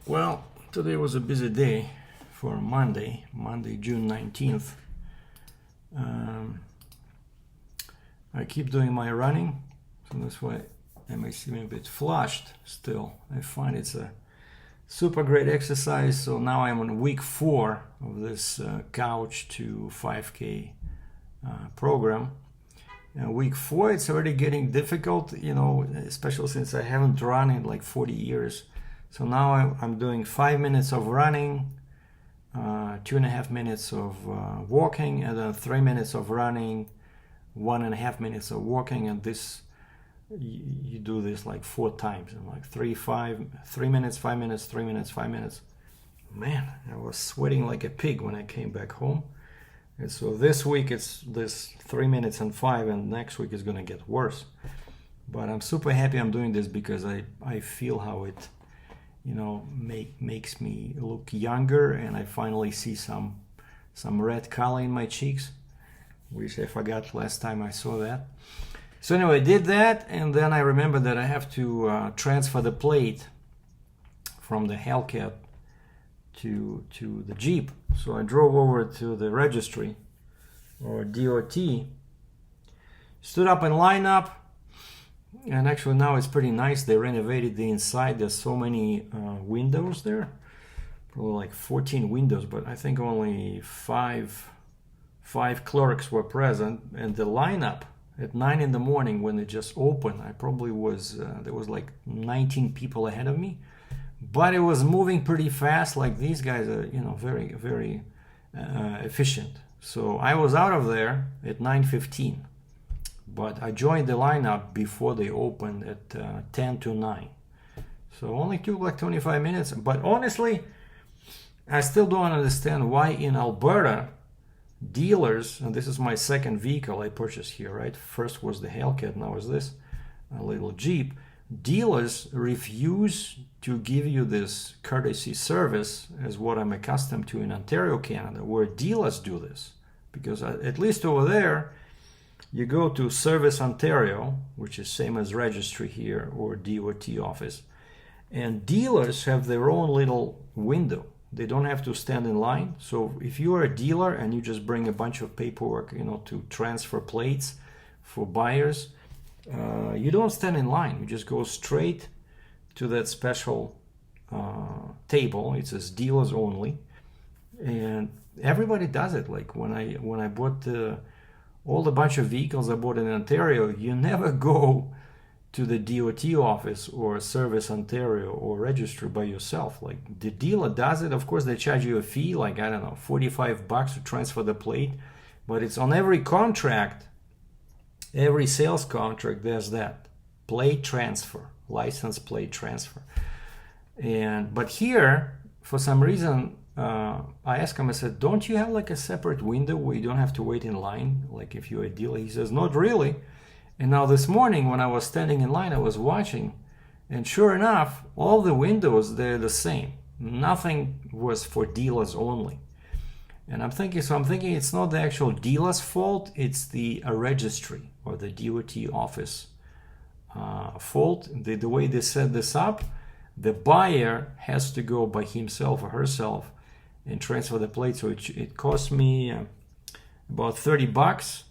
Well, today was a busy day for Monday, June 19th. I keep doing my running, so that's why I may seem a bit flushed still. I find it's a super great exercise, so now I'm on week 4 of this couch to 5K program. And week 4, it's already getting difficult, especially since I haven't run in like 40 years. So now I'm doing 5 minutes of running, 2.5 minutes of walking, and then 3 minutes of running, 1.5 minutes of walking, and this you do this like 4 times, and like 3 minutes, 5 minutes, 3 minutes, 5 minutes. Man, I was sweating like a pig when I came back home. And so this week it's this 3 minutes and 5, and next week is gonna get worse. But I'm super happy I'm doing this because I feel how it makes me look younger, and I finally see some red color in my cheeks, which I forgot last time I saw that. So anyway, I did that, and then I remembered that I have to transfer the plate from the Hellcat to the Jeep. So I drove over to the registry, or DOT, stood up in lineup, and actually now it's pretty nice. They renovated the inside. There's so many windows there, probably like 14 windows, but I think only five clerks were present. And the lineup at 9 in the morning when it just opened, I probably was there was like 19 people ahead of me, but it was moving pretty fast. Like, these guys are very, very efficient. So I was out of there at 9:15. But I joined the lineup before they opened at 10 to 9. So only took like 25 minutes. But honestly, I still don't understand why in Alberta, dealers, and this is my second vehicle I purchased here, right? First was the Hellcat, now is this a little Jeep. Dealers refuse to give you this courtesy service as what I'm accustomed to in Ontario, Canada, where dealers do this. Because at least over there, you go to Service Ontario, which is same as registry here, or DOT office, and dealers have their own little window. They don't have to stand in line. So if you are a dealer and you just bring a bunch of paperwork, to transfer plates for buyers, you don't stand in line. You just go straight to that special table. It says dealers only, and everybody does it. Like when I bought all the bunch of vehicles I bought in Ontario, you never go to the DOT office or Service Ontario or registry by yourself. Like, the dealer does it. Of course, they charge you a fee, like, I don't know, $45 to transfer the plate. But it's on every contract, every sales contract, there's that. Plate transfer, license plate transfer. But here, for some reason, I asked him, I said, don't you have like a separate window where you don't have to wait in line, like if you're a dealer? He says, not really. And now this morning when I was standing in line, I was watching, and sure enough, all the windows, they're the same. Nothing was for dealers only. And I'm thinking it's not the actual dealer's fault, it's the registry or the DOT office fault. The way they set this up, the buyer has to go by himself or herself and transfer the plate. So it cost me about $30,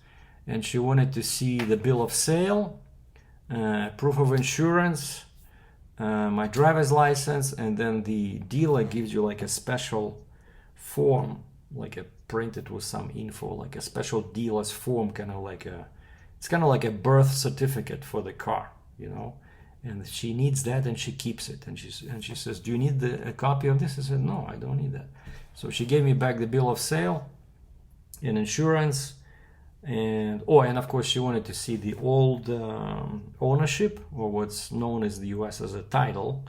and she wanted to see the bill of sale, proof of insurance, my driver's license, and then the dealer gives you like a special form, like a printed with some info, like a special dealer's form, it's kind of like a birth certificate for the car, And she needs that, and she keeps it. And she says, do you need a copy of this? I said, no, I don't need that. So she gave me back the bill of sale and insurance. And of course, she wanted to see the old ownership, or what's known as the US as a title.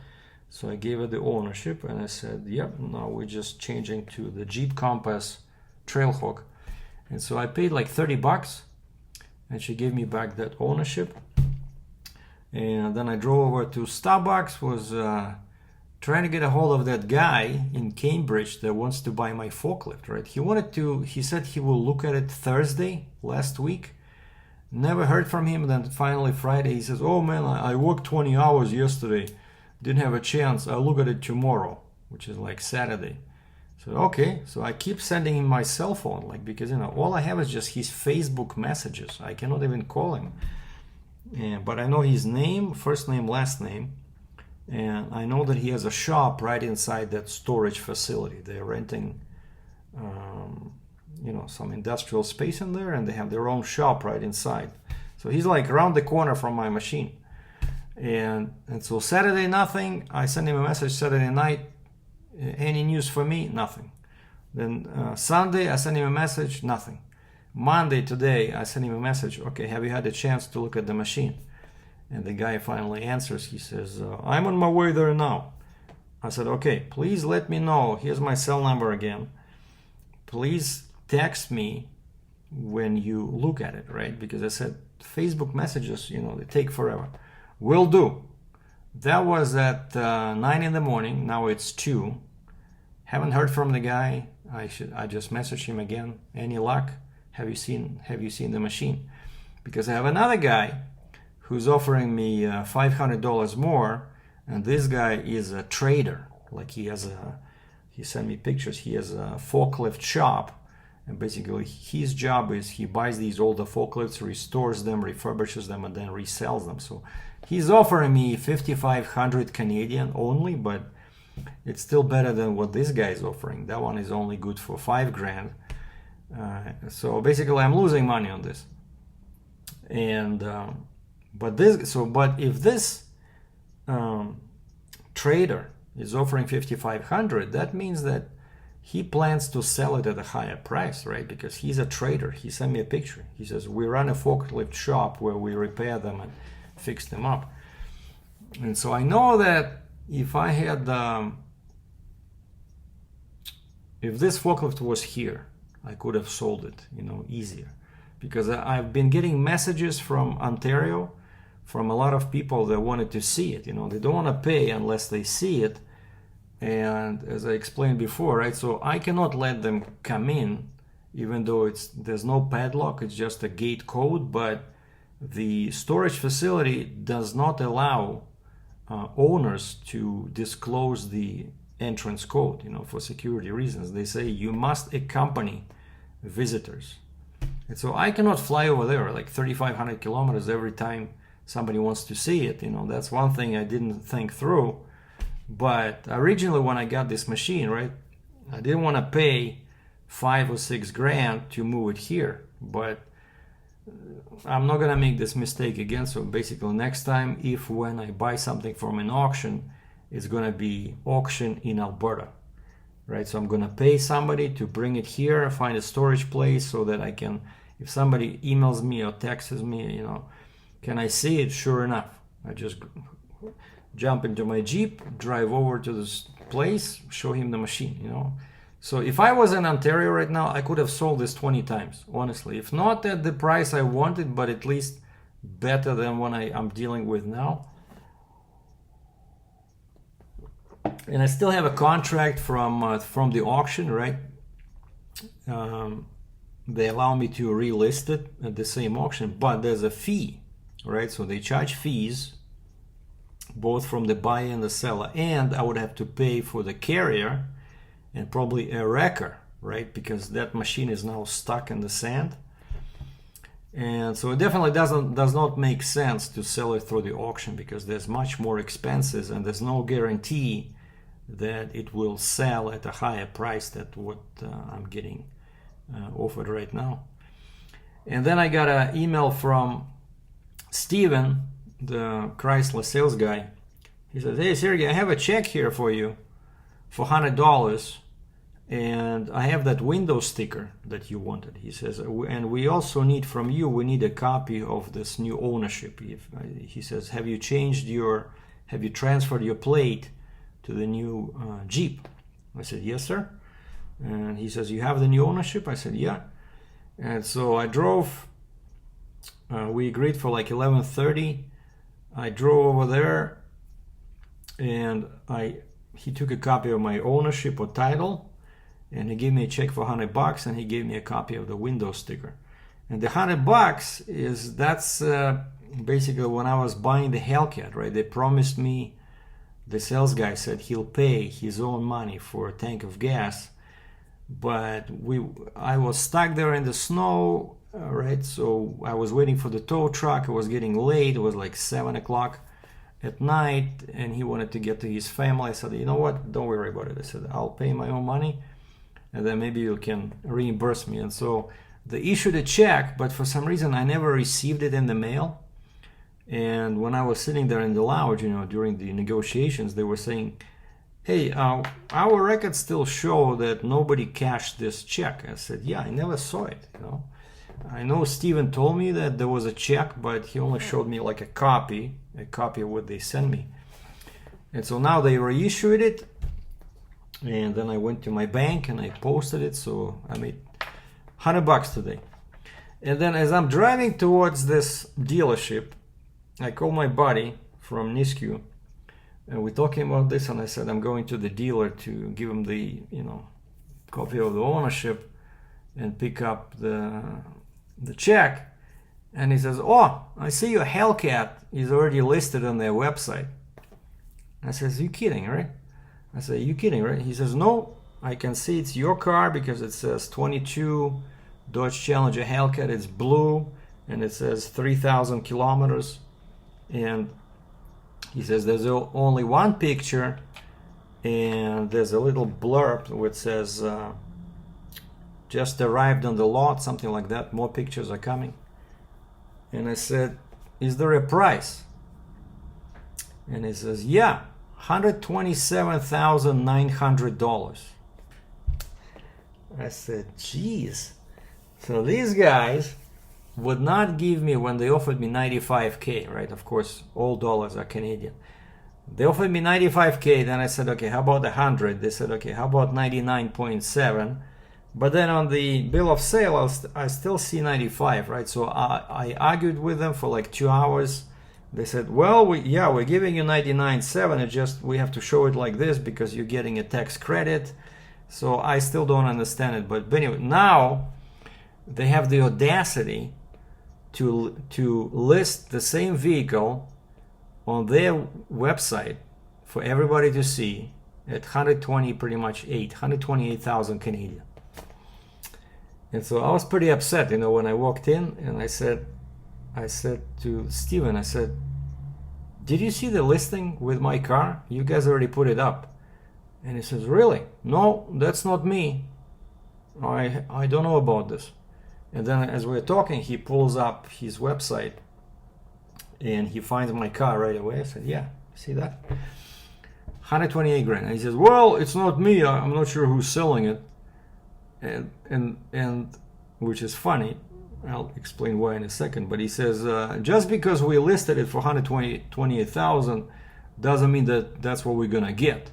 So I gave her the ownership, and I said, yep, now we're just changing to the Jeep Compass Trailhawk. And so I paid like $30, and she gave me back that ownership. And then I drove over to Starbucks, was trying to get a hold of that guy in Cambridge that wants to buy my forklift, right? He said he will look at it Thursday last week. Never heard from him. Then finally Friday he says, oh man, I worked 20 hours yesterday. Didn't have a chance. I'll look at it tomorrow. which is like Saturday. So okay, so I keep sending him my cell phone, like, because all I have is just his Facebook messages. I cannot even call him. But I know his name, first name, last name, and I know that he has a shop right inside that storage facility. They're renting some industrial space in there, and they have their own shop right inside. So he's like around the corner from my machine. And so Saturday, nothing. I sent him a message Saturday night. Any news for me? Nothing. Then Sunday, I sent him a message. Nothing. Monday, today, I sent him a message. Okay, have you had a chance to look at the machine? And the guy finally answers. He says, I'm on my way there now. I said, okay, please let me know. Here's my cell number again. Please text me when you look at it, right? Because I said, Facebook messages, they take forever. Will do. That was at 9 in the morning. Now it's 2. Haven't heard from the guy. I just messaged him again. Any luck? Have you seen the machine? Because I have another guy who's offering me $500 more, and this guy is a trader. Like he sent me pictures. He has a forklift shop, and basically his job is he buys these older forklifts, restores them, refurbishes them, and then resells them. So he's offering me 5,500 Canadian only, but it's still better than what this guy is offering. That one is only good for $5,000. So basically, I'm losing money on this. And but if this trader is offering 5,500, that means that he plans to sell it at a higher price, right? Because he's a trader. He sent me a picture. He says, we run a forklift shop where we repair them and fix them up. And so I know that if I had if this forklift was here, I could have sold it, easier. Because I've been getting messages from Ontario from a lot of people that wanted to see it. They don't want to pay unless they see it. And as I explained before, right, so I cannot let them come in, even though there's no padlock, it's just a gate code, but the storage facility does not allow owners to disclose the entrance code, for security reasons. They say you must accompany visitors. And so I cannot fly over there like 3,500 kilometers every time somebody wants to see it. That's one thing I didn't think through. But originally when I got this machine, right, I didn't want to pay $5,000 or $6,000 to move it here. But I'm not going to make this mistake again. So basically next time, when I buy something from an auction, it's going to be auction in Alberta, right? So I'm going to pay somebody to bring it here, find a storage place so that I can, if somebody emails me or texts me, can I see it? Sure enough, I just jump into my Jeep, drive over to this place, show him the machine, So if I was in Ontario right now, I could have sold this 20 times, honestly. If not at the price I wanted, but at least better than what I'm dealing with now. And I still have a contract from the auction, right? They allow me to relist it at the same auction, but there's a fee, right? So they charge fees both from the buyer and the seller, and I would have to pay for the carrier and probably a wrecker, right? Because that machine is now stuck in the sand. And so it definitely does not make sense to sell it through the auction because there's much more expenses and there's no guarantee that it will sell at a higher price than what I'm getting offered right now. And then I got an email from Steven, the Chrysler sales guy. He says, hey Sergey, I have a check here for you for $100, and I have that window sticker that you wanted. He says, and we also need from you, we need a copy of this new ownership. He says, have you transferred your plate to the new Jeep? I said, yes sir. And he says, you have the new ownership? I said, yeah. And so I drove, we agreed for like 11:30. I drove over there and he took a copy of my ownership or title, and he gave me a check for $100, and he gave me a copy of the window sticker. And the $100 that's basically when I was buying the Hellcat, right? They promised me the sales guy said he'll pay his own money for a tank of gas, but I was stuck there in the snow, right? So I was waiting for the tow truck. It was getting late. It was like 7 o'clock at night, and he wanted to get to his family. I said, you know what? Don't worry about it. I said, I'll pay my own money, and then maybe you can reimburse me. And so they issued a check, but for some reason I never received it in the mail. And when I was sitting there in the lounge, during the negotiations, they were saying, hey, our records still show that nobody cashed this check. I said, yeah, I never saw it. I know Steven told me that there was a check, but he only showed me like a copy of what they sent me. And so now they reissued it, and then I went to my bank and I posted it, so I made $100 today. And then as I'm driving towards this dealership, I called my buddy from Nisku, and we're talking about this, and I said I'm going to the dealer to give him the copy of the ownership and pick up the check. And he says, oh, I see your Hellcat is already listed on their website. I says, you kidding, right? I said, you kidding, right? He says, no, I can see it's your car because it says 22 Dodge Challenger Hellcat. It's blue, and it says 3,000 kilometers. And he says there's only one picture, and there's a little blurb which says just arrived on the lot, something like that. More pictures are coming. And I said, is there a price? And he says, yeah, $127,900. I said, geez. So these guys would not give me, when they offered me $95K, right? Of course, all dollars are Canadian. They offered me $95K, then I said, okay, how about 100? They said, okay, how about 99.7? But then on the bill of sale, I still see 95, right? So I argued with them for like 2 hours. They said, well, we're giving you 99.7. It's just we have to show it like this because you're getting a tax credit. So I still don't understand it. But anyway, now they have the audacity to list the same vehicle on their website for everybody to see at 128,000 Canadian. And so I was pretty upset, when I walked in, and I said to Steven, I said, did you see the listing with my car? You guys already put it up. And he says, really? No, that's not me. I don't know about this. And then as we're talking, he pulls up his website and he finds my car right away. I said, yeah, see that? 128 grand. And he says, well, it's not me. I'm not sure who's selling it. And which is funny. I'll explain why in a second. But he says, just because we listed it for 128,000 doesn't mean that that's what we're going to get.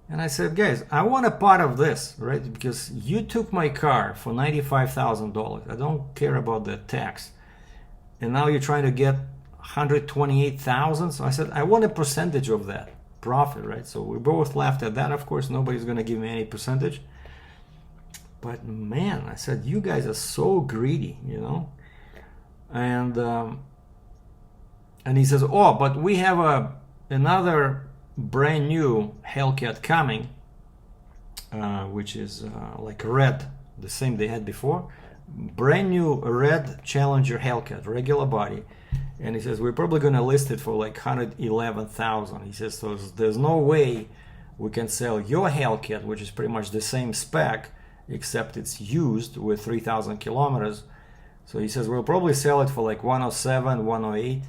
And I said, guys, I want a part of this, right? Because you took my car for $95,000. I don't care about the tax. And now you're trying to get 128,000. So I said, I want a percentage of that profit, right? So we both laughed at that. Of course, nobody's going to give me any percentage. But man, I said, you guys are so greedy, And he says, oh, but we have another brand new Hellcat coming, which is like red, the same they had before. Brand new red Challenger Hellcat, regular body. And he says, we're probably going to list it for like 111,000. He says, so there's no way we can sell your Hellcat, which is pretty much the same spec, except it's used with 3,000 kilometers. So he says, we'll probably sell it for like 107, 108.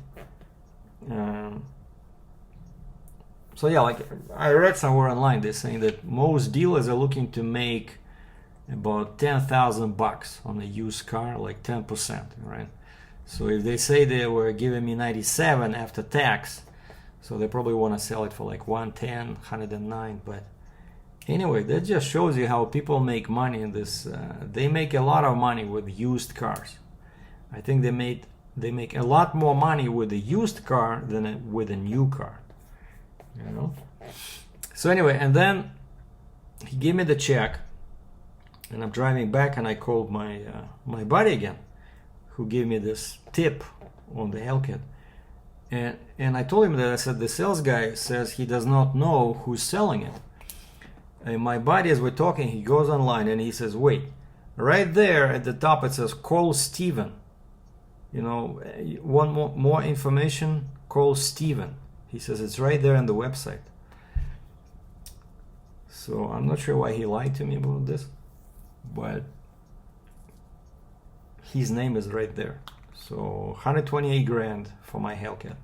So yeah, like I read somewhere online, they're saying that most dealers are looking to make about $10,000 on a used car, like 10%, right? So if they say they were giving me 97 after tax, so they probably want to sell it for like 110, 109. But anyway, that just shows you how people make money in this. They make a lot of money with used cars. I think they make a lot more money with a used car than with a new car. So anyway, and then he gave me the check, and I'm driving back, and I called my buddy again, who gave me this tip on the Hellcat. And I told him that. I said the sales guy says he does not know who's selling it. And my buddy, as we're talking, he goes online and he says, wait, right there at the top it says call Steven. You know, want more information, call Steven. He says it's right there on the website. So I'm not sure why he lied to me about this, but his name is right there. So 128 grand for my Hellcat.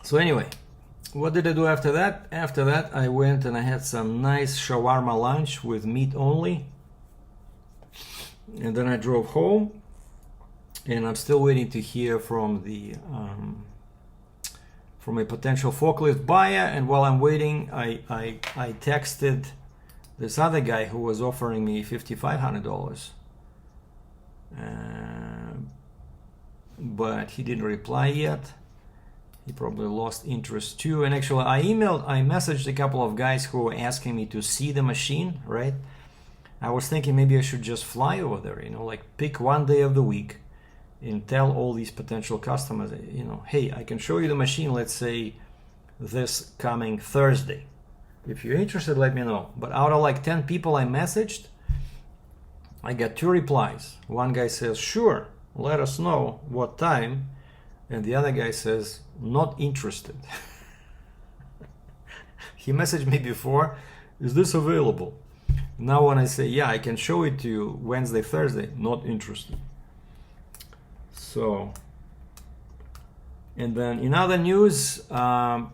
So anyway, what did I do after that? After that, I went and I had some nice shawarma lunch with meat only. And then I drove home, and I'm still waiting to hear from the from a potential forklift buyer. And while I'm waiting, I texted this other guy who was offering me $5,500, but he didn't reply yet. He probably lost interest too. And actually, I messaged a couple of guys who were asking me to see the machine, right? I was thinking maybe I should just fly over there, you know, like pick one day of the week and tell all these potential customers, you know, hey, I can show you the machine, let's say this coming Thursday. If you're interested, let me know. But out of like 10 people I messaged, I got 2 replies. One guy says, sure, let us know what time. And the other guy says, not interested. He messaged me before, is this available? Now when I say, yeah, I can show it to you Wednesday, Thursday, not interested. So, and then in other news, one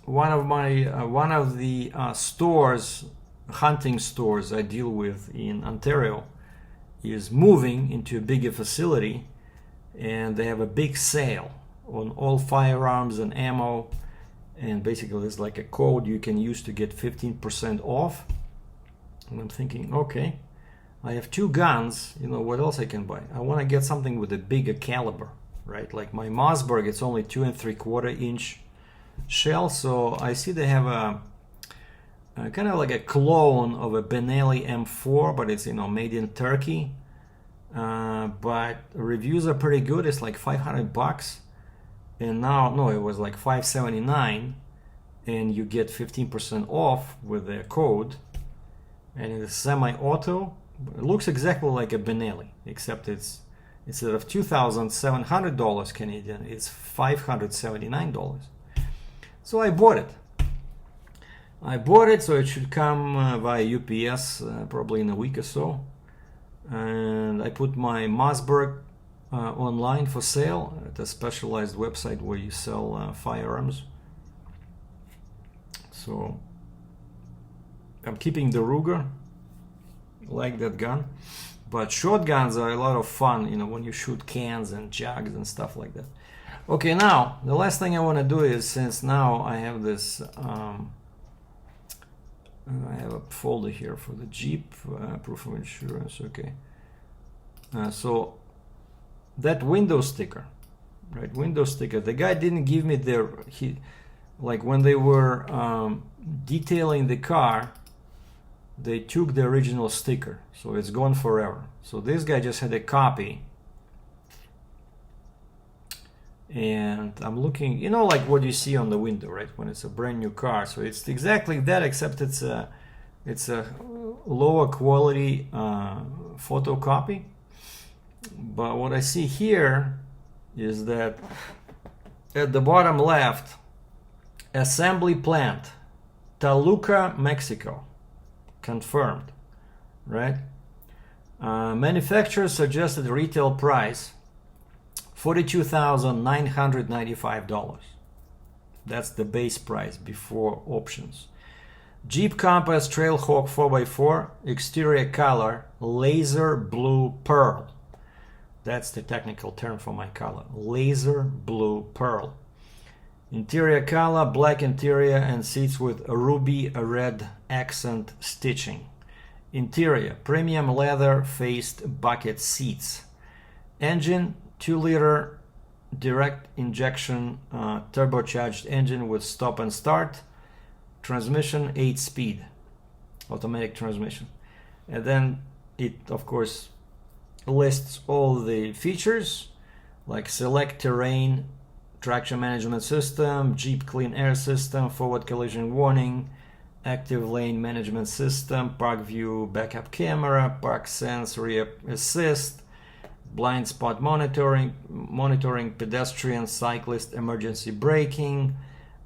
of the stores, hunting stores I deal with in Ontario, is moving into a bigger facility, and they have a big sale on all firearms and ammo, and basically there's like a code you can use to get 15% off. And I'm thinking, okay, I have 2 guns, you know, what else I can buy? I want to get something with a bigger caliber, right? Like my Mossberg, it's only 2 3/4 inch shell, so I see they have a kind of like a clone of a Benelli M4, but it's, you know, made in Turkey. But reviews are pretty good. It's like $500, and now, no, it was like $579, and you get 15% off with their code. And it's semi-auto. It looks exactly like a Benelli, except it's, instead of $2,700 Canadian, it's $579. So I bought it. So it should come via UPS probably in a week or so. And I put my Mossberg online for sale at a specialized website where you sell firearms. So I'm keeping the Ruger, like that gun, but shotguns are a lot of fun, you know, when you shoot cans and jugs and stuff like that. Okay, now the last thing I want to do is, since now I have this I have a folder here for the Jeep, proof of insurance. Okay, so that window sticker, right? Window sticker. The guy didn't give me like when they were detailing the car, they took the original sticker, so it's gone forever. So this guy just had a copy, and I'm looking, you know, like what you see on the window, right, when it's a brand new car. So it's exactly that, except it's a lower quality photocopy. But what I see here is that at the bottom left, assembly plant, Toluca, Mexico, confirmed, right? Manufacturer suggested retail price $42,995. That's the base price before options. Jeep Compass Trailhawk 4x4, exterior color laser blue pearl. That's the technical term for my color, laser blue pearl. Interior color black interior and seats with ruby red accent stitching. Interior premium leather faced bucket seats. Engine 2-liter direct injection turbocharged engine with stop and start. Transmission 8-speed automatic transmission. And then it, of course, lists all the features like select terrain, traction management system, Jeep clean air system, forward collision warning, active lane management system, park view backup camera, park sense rear assist, blind spot monitoring, pedestrian cyclist emergency braking,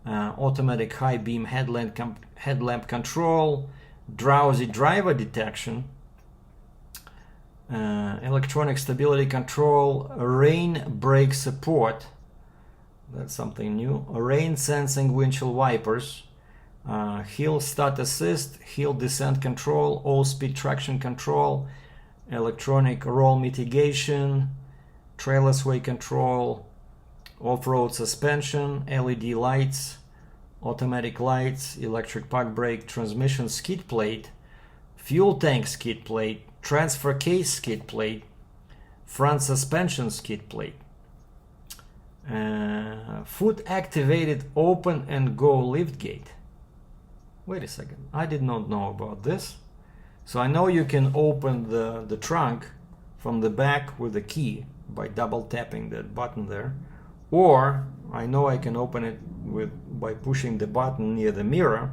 automatic high beam headlamp control, drowsy driver detection, electronic stability control, rain brake support, that's something new, rain sensing windshield wipers, hill start assist, hill descent control, all speed traction control, electronic roll mitigation, trailer sway control, off-road suspension, LED lights, automatic lights, electric park brake, transmission skid plate, fuel tank skid plate, transfer case skid plate, front suspension skid plate, foot activated open and go lift gate. Wait a second, I did not know about this. So I know you can open the trunk from the back with a key by double tapping that button there, or I know I can open it by pushing the button near the mirror,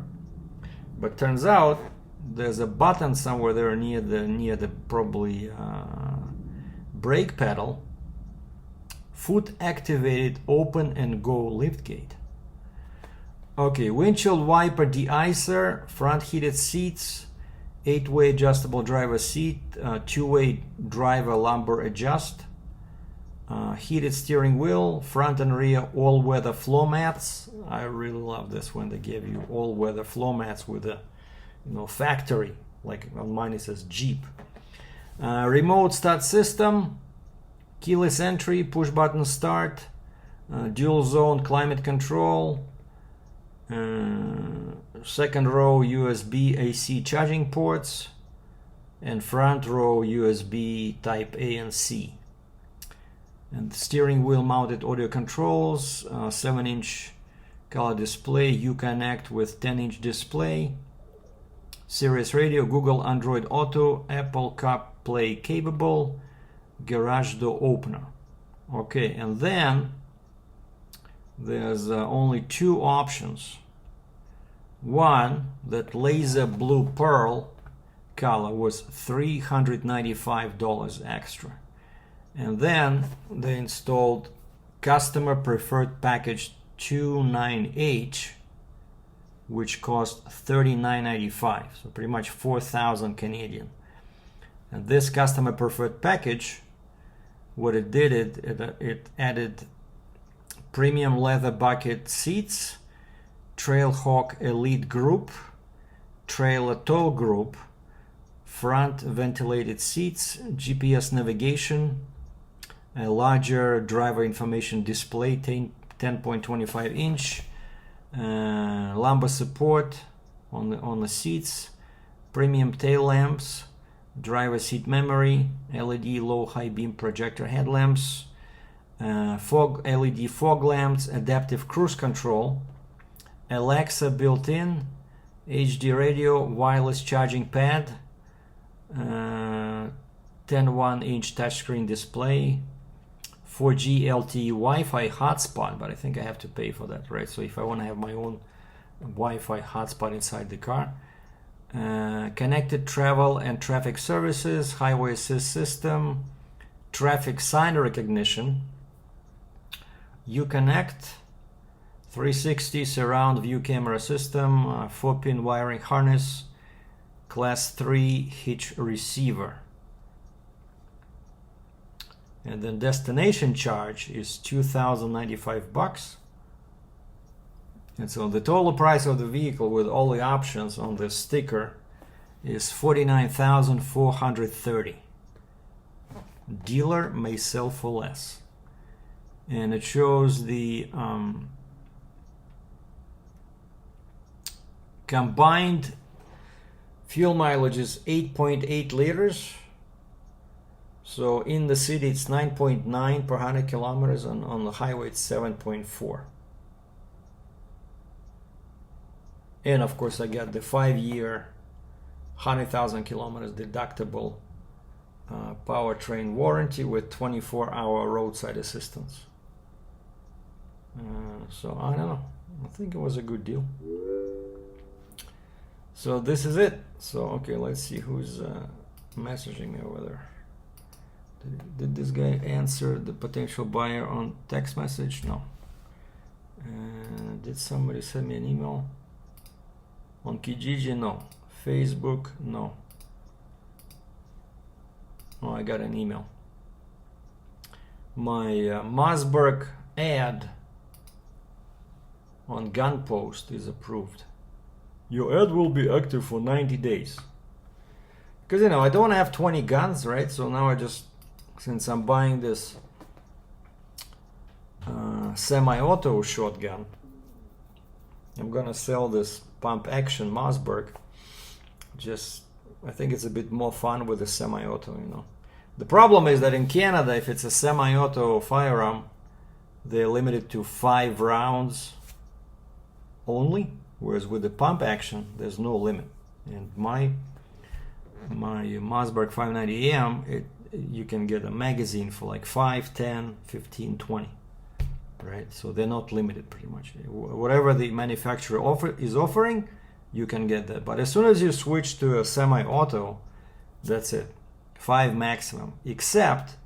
but turns out there's a button somewhere there near the probably brake pedal. Foot activated open and go lift gate. Okay, windshield wiper de-icer, front heated seats, 8-way adjustable driver seat, 2-way driver lumbar adjust, heated steering wheel, front and rear all-weather floor mats. I really love this when they give you all-weather floor mats with a factory, like on mine it says Jeep. Remote start system, keyless entry, push button start, dual zone climate control, second row USB AC charging ports, and front row USB type A and C. And steering wheel mounted audio controls, 7-inch color display, Uconnect with 10-inch display, Sirius radio, Google Android Auto, Apple CarPlay capable, garage door opener. Okay, and then there's only two options. One, that laser blue pearl color was $395 extra. And then they installed customer preferred package 29H, which cost $39.95, so pretty much 4,000 Canadian. And this customer preferred package, what it did, it added premium leather bucket seats, Trailhawk Elite Group, Trailer Tow Group, front ventilated seats, GPS navigation, a larger driver information display, 10.25 inch, lumbar support on the seats, premium tail lamps, driver seat memory, LED low high beam projector headlamps, LED fog lamps, adaptive cruise control, Alexa built-in, HD radio, wireless charging pad, 10.1-inch touchscreen display, 4G LTE Wi-Fi hotspot, but I think I have to pay for that, right? So if I want to have my own Wi-Fi hotspot inside the car, connected travel and traffic services, highway assist system, traffic sign recognition, Uconnect, 360 surround view camera system, 4-pin wiring harness, class 3 hitch receiver. And then destination charge is $2,095. And so the total price of the vehicle with all the options on the sticker is $49,430. Dealer may sell for less. And it shows the combined fuel mileage is 8.8 liters. So in the city it's 9.9 per 100 kilometers, and on the highway it's 7.4. And of course I got the 5-year 100,000 kilometers deductible powertrain warranty with 24-hour roadside assistance. So I don't know, I think it was a good deal. So this is it. So okay, let's see who's messaging me over there. Did this guy answer the potential buyer on text message? No. Did somebody send me an email on Kijiji? No. Facebook? No. Oh, I got an email. My Mossberg ad on Gunpost is approved. Your ad will be active for 90 days. Because, you know, I don't have 20 guns, right? So now I just, since I'm buying this semi-auto shotgun, I'm gonna sell this pump action Mossberg. Just, I think it's a bit more fun with the semi-auto, you know. The problem is that in Canada, if it's a semi-auto firearm, they're limited to 5 rounds only, whereas with the pump action, there's no limit. And my Mossberg 590M, you can get a magazine for like 5, 10, 15, 20, right? So they're not limited pretty much. Whatever the manufacturer is offering, you can get that. But as soon as you switch to a semi-auto, that's it. 5 maximum. Except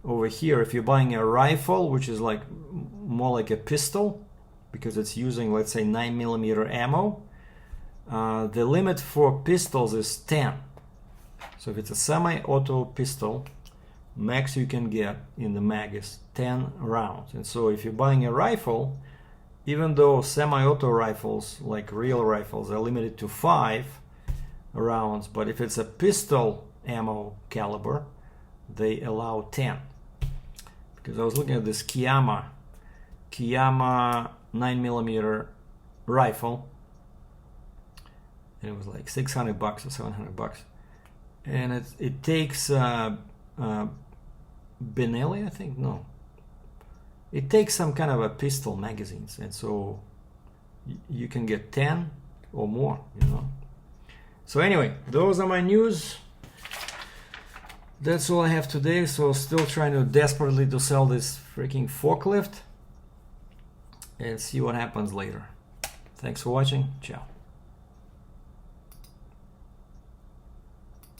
over here, if you're buying a rifle, which is like more like a pistol, because it's using, let's say, 9mm ammo, the limit for pistols is 10. So if it's a semi-auto pistol, max you can get in the mag is 10 rounds. And so if you're buying a rifle, even though semi-auto rifles, like real rifles, are limited to 5 rounds, but if it's a pistol ammo caliber, they allow 10. Because I was looking at this Kiyama 9mm rifle, and it was like $600 or $700. And it takes Benelli, I think, no. It takes some kind of a pistol magazines, and so you can get 10 or more, you know. So anyway, those are my news. That's all I have today. So still trying to desperately to sell this freaking forklift and see what happens later. Thanks for watching. Ciao.